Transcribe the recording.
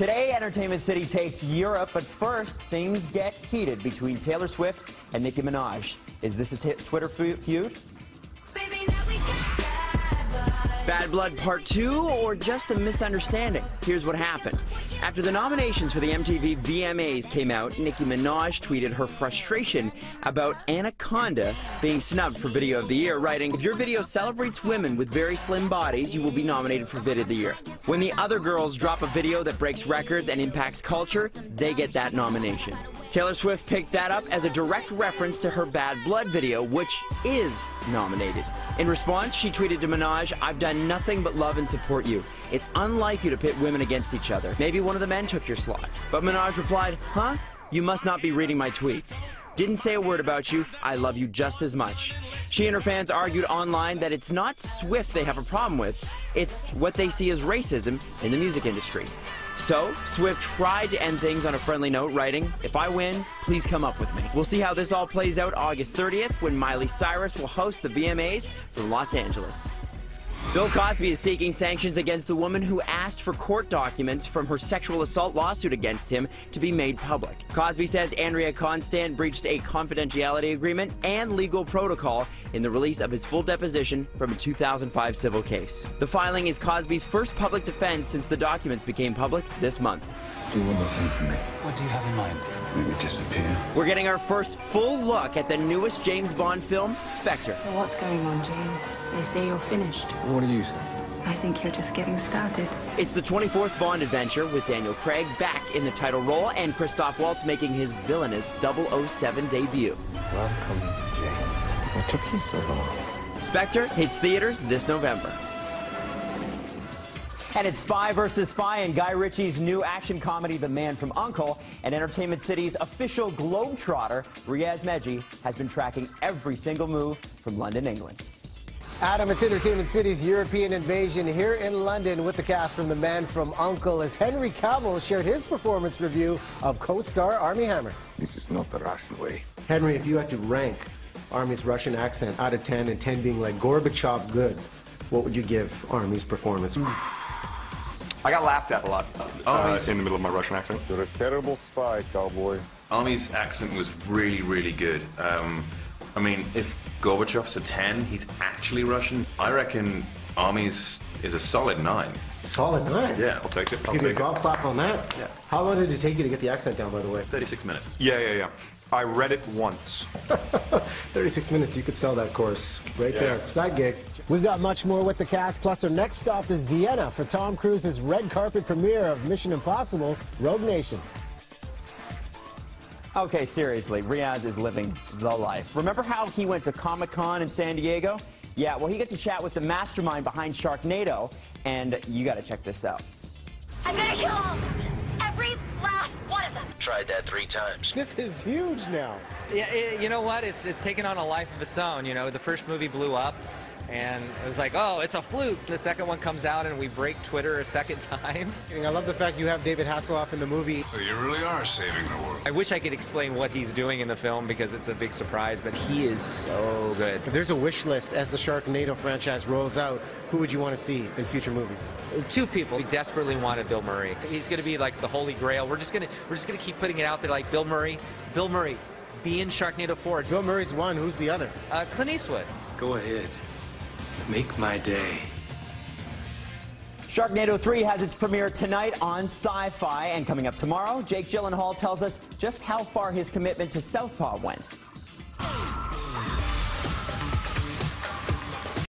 Today, Entertainment City takes Europe, but first, things get heated between Taylor Swift and Nicki Minaj. Is this a Twitter feud? Bad Blood Part 2 or just a misunderstanding? Here's what happened. After the nominations for the MTV VMAs came out, Nicki Minaj tweeted her frustration about Anaconda being snubbed for Video of the Year, writing, "If your video celebrates women with very slim bodies, you will be nominated for Video of the Year. When the other girls drop a video that breaks records and impacts culture, they get that nomination." Taylor Swift picked that up as a direct reference to her Bad Blood video, which is nominated. In response, she tweeted to Minaj, "I've done nothing but love and support you. It's unlike you to pit women against each other. Maybe one of the men took your slot." But Minaj replied, "Huh? You must not be reading my tweets. Didn't say a word about you. I love you just as much." She and her fans argued online that it's not Swift they have a problem with, it's what they see as racism in the music industry. So, Swift tried to end things on a friendly note, writing, "If I win, please come up with me." We'll see how this all plays out August 30th when Miley Cyrus will host the VMAs from Los Angeles. Bill Cosby is seeking sanctions against the woman who asked for court documents from her sexual assault lawsuit against him to be made public. Cosby says Andrea Constant breached a confidentiality agreement and legal protocol in the release of his full deposition from a 2005 civil case. The filing is Cosby's first public defense since the documents became public this month. Do one more thing for me. What do you have in mind? Maybe disappear. We're getting our first full look at the newest James Bond film, Spectre. Well, what's going on, James? They say you're finished. What do you say? I think you're just getting started. It's the 24th Bond adventure with Daniel Craig back in the title role and Christoph Waltz making his villainous 007 debut. Welcome, James. What took you so long? Spectre hits theaters this November. And it's Spy vs. Spy in Guy Ritchie's new action comedy, The Man from U.N.C.L.E., and Entertainment City's official globetrotter, Riaz Meji, has been tracking every single move from London, England. Adam, it's Entertainment City's European invasion here in London with the cast from The Man from U.N.C.L.E. as Henry Cavill shared his performance review of co-star Armie Hammer. This is not the Russian way. Henry, if you had to rank Armie's Russian accent out of 10 and 10 being like Gorbachev good, what would you give Armie's performance? I got laughed at a lot in the middle of my Russian accent. You're a terrible spy, cowboy. Armie's accent was really, really good. I mean, if Gorbachev's a 10, he's actually Russian. I reckon Armie's is a solid 9. Solid 9? Yeah, I'll take it. Give you a golf clap on that? Yeah. How long did it take you to get the accent down, by the way? 36 minutes. Yeah. I read it once. 36 minutes, you could sell that course right there. Side gig. We've got much more with the cast, plus our next stop is Vienna for Tom Cruise's red carpet premiere of Mission Impossible, Rogue Nation. Okay, seriously, Riaz is living the life. Remember how he went to Comic-Con in San Diego? Yeah, well, he got to chat with the mastermind behind Sharknado, and you got to check this out. I'm gonna kill them! Every last one of them! Tried that 3 times. This is huge now. Yeah, you know what? It's taken on a life of its own. You know, the first movie blew up, and it was like, oh, it's a fluke. The second one comes out, and we break Twitter a second time. I love the fact you have David Hasselhoff in the movie. So you really are saving the world. I wish I could explain what he's doing in the film because it's a big surprise, but he is so good. If there's a wish list as the Sharknado franchise rolls out, who would you want to see in future movies? 2 people. We desperately wanted Bill Murray. He's going to be like the holy grail. We're just gonna keep putting it out there like Bill Murray, be in Sharknado 4. Bill Murray's one. Who's the other? Clint Eastwood. Go ahead. Make my day. Sharknado 3 has its premiere tonight on Sci-Fi, and coming up tomorrow, Jake Gyllenhaal tells us just how far his commitment to Southpaw went.